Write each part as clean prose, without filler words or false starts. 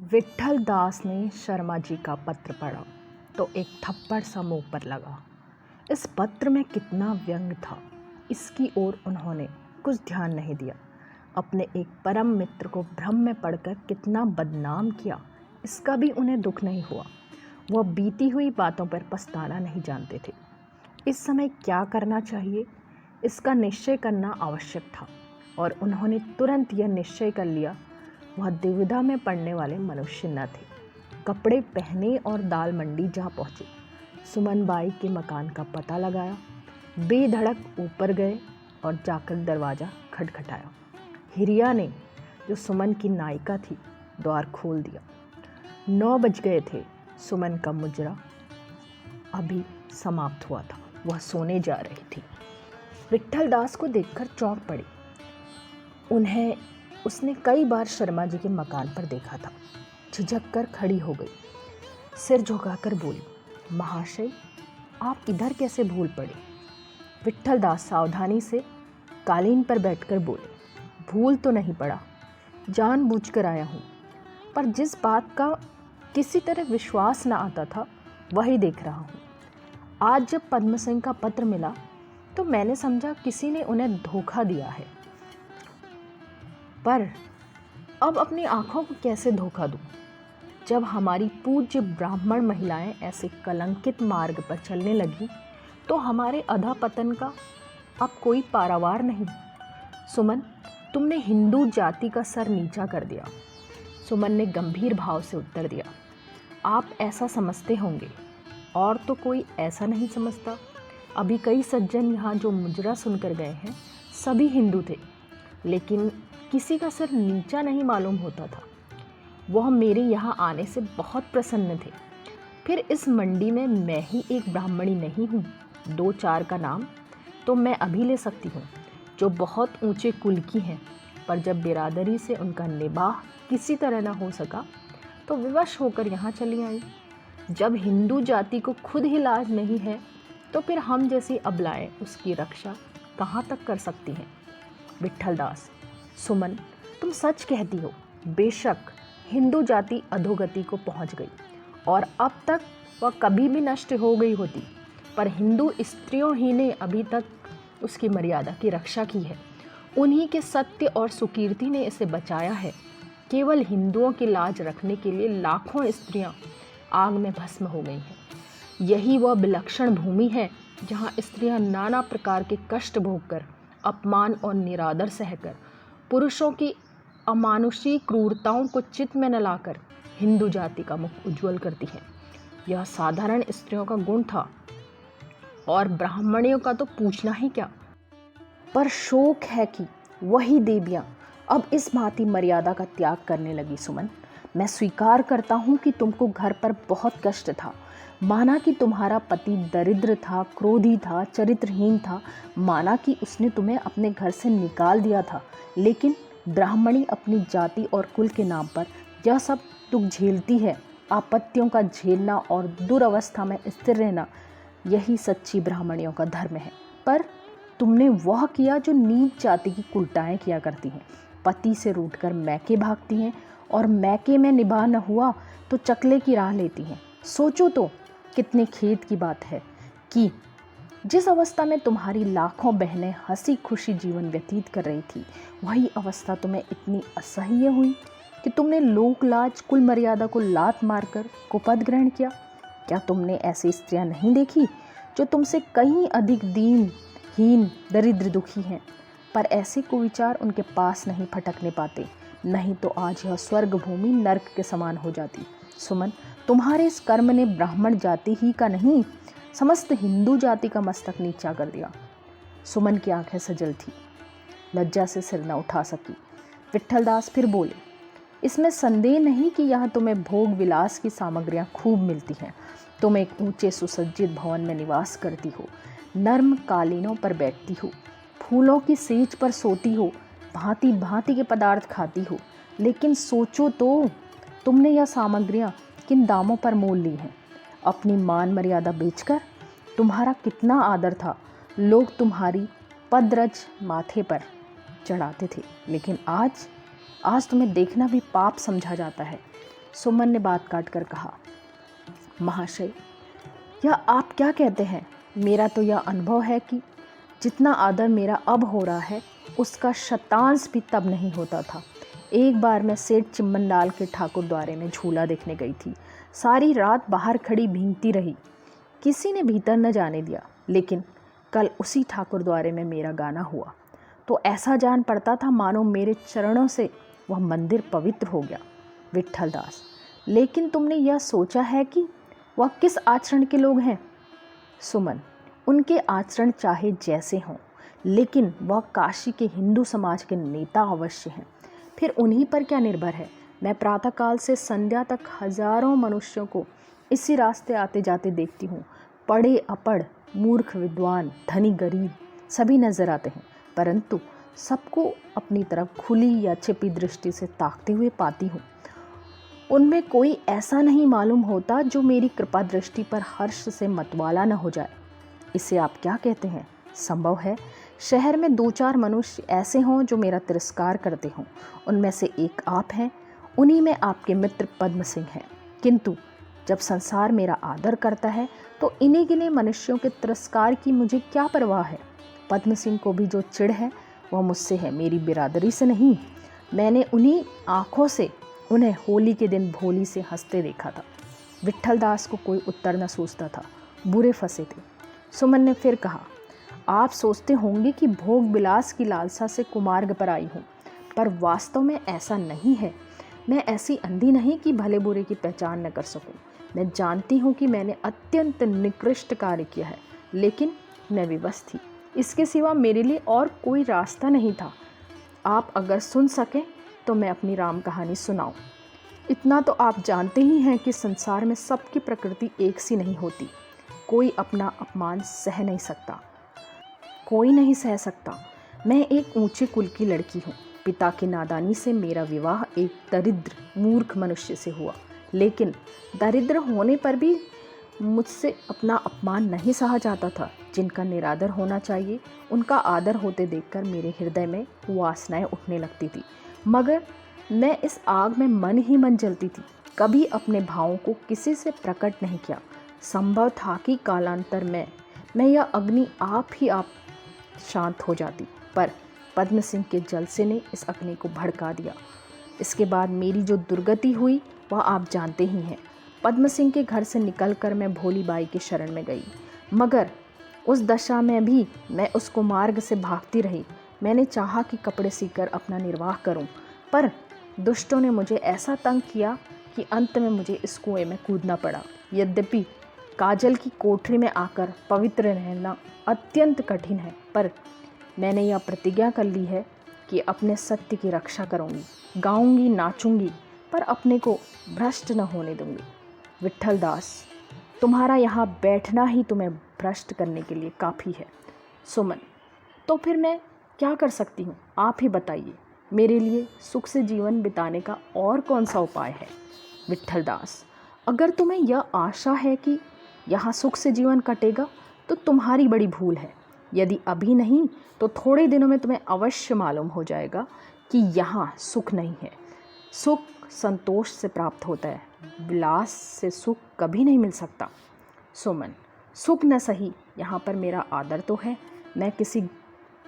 विट्ठल दास ने शर्मा जी का पत्र पढ़ा तो एक थप्पड़ सा मुंह पर लगा। इस पत्र में कितना व्यंग था, इसकी ओर उन्होंने कुछ ध्यान नहीं दिया। अपने एक परम मित्र को भ्रम में पड़कर कितना बदनाम किया, इसका भी उन्हें दुख नहीं हुआ। वह बीती हुई बातों पर पछताना नहीं जानते थे। इस समय क्या करना चाहिए, इसका निश्चय करना आवश्यक था और उन्होंने तुरंत यह निश्चय कर लिया। वह दुविधा में पड़ने वाले मनुष्य न थे। कपड़े पहने और दाल मंडी जा पहुँचे। सुमन बाई के मकान का पता लगाया, बेधड़क ऊपर गए और जाकर दरवाज़ा खटखटाया। हिरिया ने, जो सुमन की नायिका थी, द्वार खोल दिया। 9 बज गए थे। सुमन का मुजरा अभी समाप्त हुआ था, वह सोने जा रही थी। विट्ठल दास को देखकर चौंक पड़ी। उसने कई बार शर्मा जी के मकान पर देखा था। झिझक कर खड़ी हो गई, सिर झुकाकर बोली, महाशय, आप इधर कैसे भूल पड़े? विट्ठल दास सावधानी से कालीन पर बैठकर बोले, भूल तो नहीं पड़ा, जानबूझकर आया हूँ, पर जिस बात का किसी तरह विश्वास न आता था वही देख रहा हूँ। आज जब पद्म सिंह का पत्र मिला तो मैंने समझा किसी ने उन्हें धोखा दिया है, पर अब अपनी आँखों को कैसे धोखा दूं? जब हमारी पूज्य ब्राह्मण महिलाएं ऐसे कलंकित मार्ग पर चलने लगी तो हमारे अधःपतन का अब कोई पारावार नहीं। सुमन, तुमने हिंदू जाति का सर नीचा कर दिया। सुमन ने गंभीर भाव से उत्तर दिया, आप ऐसा समझते होंगे, और तो कोई ऐसा नहीं समझता। अभी कई सज्जन यहाँ जो मुजरा सुनकर गए हैं, सभी हिंदू थे, लेकिन किसी का सिर नीचा नहीं मालूम होता था। वह मेरे यहाँ आने से बहुत प्रसन्न थे। फिर इस मंडी में मैं ही एक ब्राह्मणी नहीं हूँ। 2-4 का नाम तो मैं अभी ले सकती हूँ, जो बहुत ऊंचे कुल की हैं, पर जब बिरादरी से उनका निबाह किसी तरह न हो सका तो विवश होकर यहाँ चली आई। जब हिंदू जाति को खुद ही लाज नहीं है तो फिर हम जैसी अबलाएं उसकी रक्षा कहाँ तक कर सकती हैं? विट्ठल दास, सुमन, तुम सच कहती हो। बेशक हिंदू जाति अधोगति को पहुंच गई और अब तक वह कभी भी नष्ट हो गई होती, पर हिंदू स्त्रियों ही ने अभी तक उसकी मर्यादा की रक्षा की है। उन्हीं के सत्य और सुकीर्ति ने इसे बचाया है। केवल हिंदुओं की लाज रखने के लिए लाखों स्त्रियां आग में भस्म हो गई हैं। यही वह विलक्षण भूमि है जहाँ स्त्रियां नाना प्रकार के कष्ट भोगकर, अपमान और निरादर सहकर, पुरुषों की अमानुषी क्रूरताओं को चित्त में न लाकर हिंदू जाति का मुख उज्जवल करती हैं। यह साधारण स्त्रियों का गुण था और ब्राह्मणियों का तो पूछना ही क्या। पर शोक है कि वही देवियां अब इस भांति मर्यादा का त्याग करने लगी। सुमन, मैं स्वीकार करता हूँ कि तुमको घर पर बहुत कष्ट था। माना कि तुम्हारा पति दरिद्र था, क्रोधी था, चरित्रहीन था, माना कि उसने तुम्हें अपने घर से निकाल दिया था, लेकिन ब्राह्मणी अपनी जाति और कुल के नाम पर यह सब दुख झेलती है। आपत्तियों का झेलना और दुर्अवस्था में स्थिर रहना, यही सच्ची ब्राह्मणियों का धर्म है। पर तुमने वह किया जो नीच जाति की कुलटाएँ किया करती हैं। पति से रूठकर मैके भागती हैं और मैके में निभा न हुआ तो चकले की राह लेती हैं। सोचो तो कितने खेद की बात है कि जिस अवस्था में तुम्हारी लाखों बहनें हंसी खुशी जीवन व्यतीत कर रही थी, वही अवस्था तुम्हें इतनी असह्य हुई कि तुमने लोक लाज कुल मर्यादा को लात मारकर कुपद ग्रहण किया। क्या तुमने ऐसी स्त्रियां नहीं देखी जो तुमसे कहीं अधिक दीन हीन दरिद्र दुखी हैं, पर ऐसे कुविचार उनके पास नहीं फटकने पाते, नहीं तो आज यह स्वर्ग भूमि नर्क के समान हो जाती। सुमन, तुम्हारे इस कर्म ने ब्राह्मण जाति ही का नहीं, समस्त हिंदू जाति का मस्तक नीचा कर दिया। सुमन की आंखें सजल थी, लज्जा से सिर न उठा सकी। विट्ठल दास फिर बोले, इसमें संदेह नहीं कि यहाँ तुम्हें भोग विलास की सामग्रियाँ खूब मिलती हैं। तुम एक ऊंचे सुसज्जित भवन में निवास करती हो, नर्म कालीनों पर बैठती हो, फूलों की सेज पर सोती हो, भांति भांति के पदार्थ खाती हो, लेकिन सोचो तो तुमने यह सामग्रियाँ किन दामों पर मोल ली हैं। अपनी मान मर्यादा बेचकर तुम्हारा कितना आदर था, लोग तुम्हारी पदरज माथे पर चढ़ाते थे, लेकिन आज तुम्हें देखना भी पाप समझा जाता है। सुमन ने बात काट कर कहा, महाशय, यह आप क्या कहते हैं? मेरा तो यह अनुभव है कि जितना आदर मेरा अब हो रहा है उसका शतांश भी तब नहीं होता था। एक बार मैं सेठ चिम्मनलाल के ठाकुर द्वारे में झूला देखने गई थी। सारी रात बाहर खड़ी भींगती रही, किसी ने भीतर न जाने दिया। लेकिन कल उसी ठाकुर द्वारे में मेरा गाना हुआ तो ऐसा जान पड़ता था मानो मेरे चरणों से वह मंदिर पवित्र हो गया। विट्ठल दास, लेकिन तुमने यह सोचा है कि वह किस आचरण के लोग हैं? सुमन, उनके आचरण चाहे जैसे हों, लेकिन वह काशी के हिंदू समाज के नेता अवश्य हैं। फिर उन्हीं पर क्या निर्भर है? मैं प्रातःकाल से संध्या तक हजारों मनुष्यों को इसी रास्ते आते जाते देखती हूँ। पढ़े अपढ़, मूर्ख विद्वान, धनी गरीब सभी नजर आते हैं, परंतु सबको अपनी तरफ खुली या छिपी दृष्टि से ताकते हुए पाती हूँ। उनमें कोई ऐसा नहीं मालूम होता जो मेरी कृपा दृष्टि पर हर्ष से मतवाला न हो जाए। इसे आप क्या कहते हैं? संभव है शहर में 2-4 मनुष्य ऐसे हों जो मेरा तिरस्कार करते हों। उनमें से एक आप हैं, उन्हीं में आपके मित्र पद्म सिंह हैं। किंतु जब संसार मेरा आदर करता है तो इन्हीं गिने मनुष्यों के तिरस्कार की मुझे क्या परवाह है? पद्म सिंह को भी जो चिढ़ है वह मुझसे है, मेरी बिरादरी से नहीं। मैंने उन्हीं आँखों से उन्हें होली के दिन भोली से हंसते देखा था। विट्ठल दास को कोई उत्तर न सूझता था, बुरे फंसे थे। सुमन ने फिर कहा, आप सोचते होंगे कि भोग विलास की लालसा से कुमार्ग पर आई हूँ, पर वास्तव में ऐसा नहीं है। मैं ऐसी अंधी नहीं कि भले बुरे की पहचान न कर सकूं। मैं जानती हूँ कि मैंने अत्यंत निकृष्ट कार्य किया है, लेकिन मैं विवश थी। इसके सिवा मेरे लिए और कोई रास्ता नहीं था। आप अगर सुन सकें तो मैं अपनी राम कहानी सुनाऊं। इतना तो आप जानते ही हैं कि संसार में सबकी प्रकृति एक सी नहीं होती। कोई अपना अपमान सह नहीं सकता, कोई नहीं सह सकता। मैं एक ऊंचे कुल की लड़की हूँ। पिता की नादानी से मेरा विवाह एक दरिद्र मूर्ख मनुष्य से हुआ, लेकिन दरिद्र होने पर भी मुझसे अपना अपमान नहीं सहा जाता था। जिनका निरादर होना चाहिए उनका आदर होते देखकर मेरे हृदय में वासनाएं उठने लगती थी, मगर मैं इस आग में मन ही मन जलती थी। कभी अपने भावों को किसी से प्रकट नहीं किया। संभव था कि कालांतर में यह अग्नि आप शांत हो जाती, पर पद्म सिंह के जलसे ने इस अग्नि को भड़का दिया। इसके बाद मेरी जो दुर्गति हुई वह आप जानते ही हैं। पद्म सिंह के घर से निकलकर मैं भोली बाई के शरण में गई, मगर उस दशा में भी मैं उसको मार्ग से भागती रही। मैंने चाहा कि कपड़े सीकर अपना निर्वाह करूं, पर दुष्टों ने मुझे ऐसा तंग किया कि अंत में मुझे इस कुएं में कूदना पड़ा। यद्यपि काजल की कोठरी में आकर पवित्र रहना अत्यंत कठिन है, पर मैंने यह प्रतिज्ञा कर ली है कि अपने सत्य की रक्षा करूंगी। गाऊंगी, नाचूंगी, पर अपने को भ्रष्ट न होने दूंगी। विट्ठल दास, तुम्हारा यहाँ बैठना ही तुम्हें भ्रष्ट करने के लिए काफ़ी है। सुमन, तो फिर मैं क्या कर सकती हूँ? आप ही बताइए। मेरे लिए सुख से जीवन बिताने का और कौन सा उपाय है? विट्ठल दास, अगर तुम्हें यह आशा है कि यहाँ सुख से जीवन कटेगा तो तुम्हारी बड़ी भूल है। यदि अभी नहीं तो थोड़े दिनों में तुम्हें अवश्य मालूम हो जाएगा कि यहाँ सुख नहीं है। सुख संतोष से प्राप्त होता है, विलास से सुख कभी नहीं मिल सकता। सुमन, सुख न सही, यहाँ पर मेरा आदर तो है, मैं किसी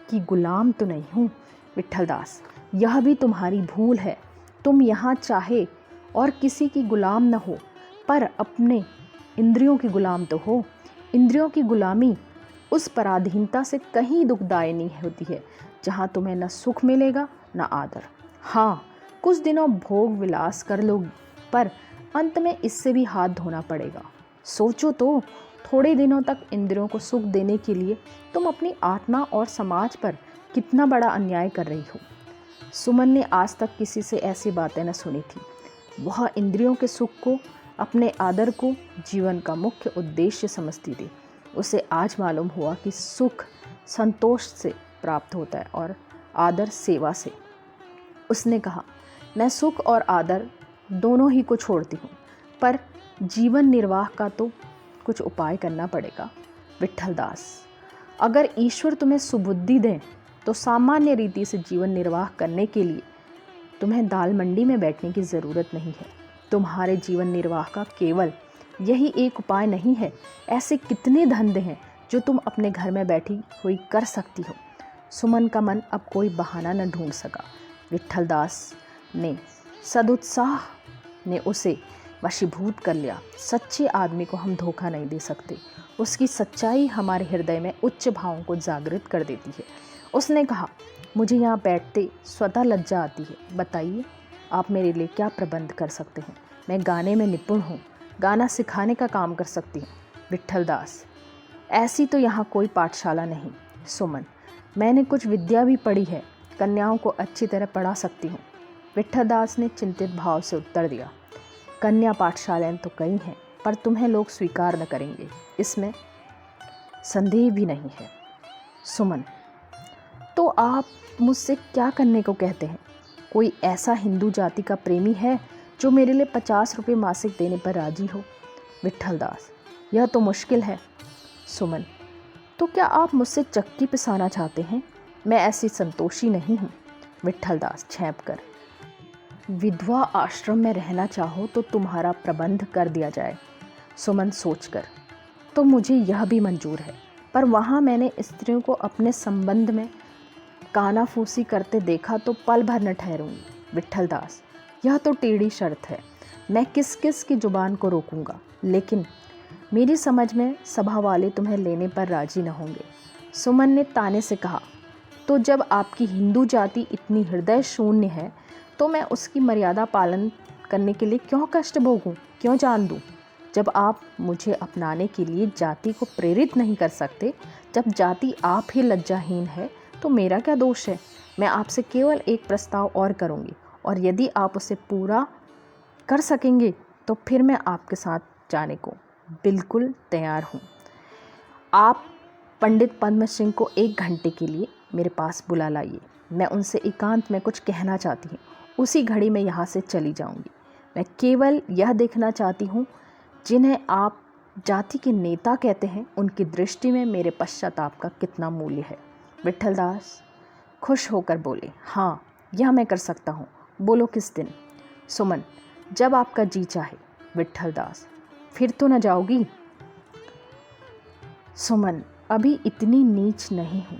की गुलाम तो नहीं हूँ। विट्ठल दास, यह भी तुम्हारी भूल है। तुम यहाँ चाहे और किसी की गुलाम न हो, पर अपने इंद्रियों की गुलाम तो हो। इंद्रियों की गुलामी उस पराधीनता से कहीं दुखदायी होती है जहाँ तुम्हें न सुख मिलेगा न आदर। हाँ, कुछ दिनों भोग विलास कर लो, पर अंत में इससे भी हाथ धोना पड़ेगा। सोचो तो, थोड़े दिनों तक इंद्रियों को सुख देने के लिए तुम अपनी आत्मा और समाज पर कितना बड़ा अन्याय कर रही हो। सुमन ने आज तक किसी से ऐसी बातें न सुनी थी। वह इंद्रियों के सुख को, अपने आदर को जीवन का मुख्य उद्देश्य समझती थी। उसे आज मालूम हुआ कि सुख संतोष से प्राप्त होता है और आदर सेवा से। उसने कहा, मैं सुख और आदर दोनों ही को छोड़ती हूँ, पर जीवन निर्वाह का तो कुछ उपाय करना पड़ेगा। विट्ठल दास, अगर ईश्वर तुम्हें सुबुद्धि दें तो सामान्य रीति से जीवन निर्वाह करने के लिए तुम्हें दाल मंडी में बैठने की ज़रूरत नहीं है। तुम्हारे जीवन निर्वाह का केवल यही एक उपाय नहीं है। ऐसे कितने धंधे हैं जो तुम अपने घर में बैठी हुई कर सकती हो। सुमन का मन अब कोई बहाना न ढूंढ सका। विट्ठलदास ने सदुत्साह ने उसे वशीभूत कर लिया। सच्चे आदमी को हम धोखा नहीं दे सकते। उसकी सच्चाई हमारे हृदय में उच्च भावों को जागृत कर देती है। उसने कहा, मुझे यहाँ बैठते स्वतः लज्जा आती है। बताइए, आप मेरे लिए क्या प्रबंध कर सकते हैं? मैं गाने में निपुण हूँ, गाना सिखाने का काम कर सकती हूँ। विट्ठलदास, ऐसी तो यहाँ कोई पाठशाला नहीं। सुमन, मैंने कुछ विद्या भी पढ़ी है, कन्याओं को अच्छी तरह पढ़ा सकती हूँ। विट्ठलदास ने चिंतित भाव से उत्तर दिया, कन्या पाठशालाएं तो कई हैं, पर तुम्हें लोग स्वीकार न करेंगे, इसमें संदेह भी नहीं है। सुमन, तो आप मुझसे क्या करने को कहते हैं? कोई ऐसा हिंदू जाति का प्रेमी है जो मेरे लिए 50 रुपये मासिक देने पर राजी हो? विट्ठलदास, यह तो मुश्किल है। सुमन, तो क्या आप मुझसे चक्की पिसाना चाहते हैं? मैं ऐसी संतोषी नहीं हूँ। विट्ठलदास छेंप कर, विधवा आश्रम में रहना चाहो तो तुम्हारा प्रबंध कर दिया जाए। सुमन सोचकर, तो मुझे यह भी मंजूर है, पर वहाँ मैंने स्त्रियों को अपने संबंध में कानाफूसी करते देखा तो पल भर न ठहरूंगी। विट्ठलदास, यह तो टेढ़ी शर्त है। मैं किस किस की जुबान को रोकूंगा, लेकिन मेरी समझ में सभा वाले तुम्हें लेने पर राजी न होंगे। सुमन ने ताने से कहा, तो जब आपकी हिंदू जाति इतनी हृदय शून्य है तो मैं उसकी मर्यादा पालन करने के लिए क्यों कष्ट भोगूं, क्यों जान दूं? जब आप मुझे अपनाने के लिए जाति को प्रेरित नहीं कर सकते, जब जाति आप ही लज्जाहीन है, तो मेरा क्या दोष है? मैं आपसे केवल एक प्रस्ताव और करूंगी, और यदि आप उसे पूरा कर सकेंगे तो फिर मैं आपके साथ जाने को बिल्कुल तैयार हूँ। आप पंडित पद्म सिंह को 1 घंटे के लिए मेरे पास बुला लाइए। मैं उनसे एकांत में कुछ कहना चाहती हूँ। उसी घड़ी मैं यहाँ से चली जाऊँगी। मैं केवल यह देखना चाहती हूँ, जिन्हें आप जाति के नेता कहते हैं, उनकी दृष्टि में मेरे पश्चाताप का कितना मूल्य है। विट्ठलदास खुश होकर बोले, हाँ, यह मैं कर सकता हूँ। बोलो किस दिन? सुमन, जब आपका जी चाहे। विट्ठलदास, फिर तो न जाओगी? सुमन, अभी इतनी नीच नहीं हूँ।